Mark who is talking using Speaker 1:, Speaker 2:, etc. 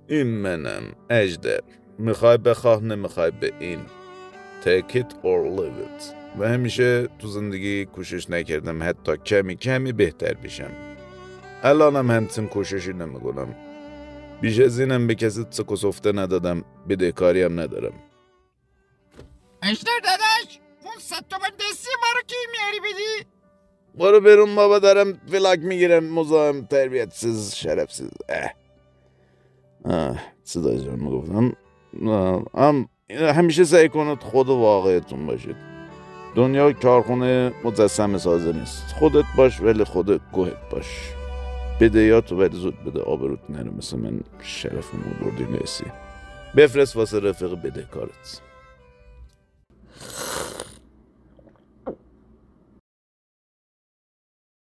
Speaker 1: این منم اجدر. میخوای بخواه نمیخوای به این. Take it or leave it. و همیشه تو زندگی کوشش نکردم حتی کمی بهتر بشم. الانم همچین کوششی نمیکنم. بیش از اینم به کسی سکوسفته ندادم. بدهکاریم ندارم.
Speaker 2: اجدر داداش اون 100 تومن دستی ما رو کی میاری بدی؟
Speaker 1: برو برون بابا، دارم ولاگ میگیرم. مزاحم، تربیتسیز، شرفسیز. چی داشتم میگفتم؟ همیشه سعی کنید خود واقعیتون باشید. دنیا کارخونه مجسمه سازه نیست. خودت باش ولی خود گوهت باش. بدهیاتو ولی زود بده، آبروت نره. مثل من شرفمو بردی نیستی. بفرست واسه رفیق بدهکارت.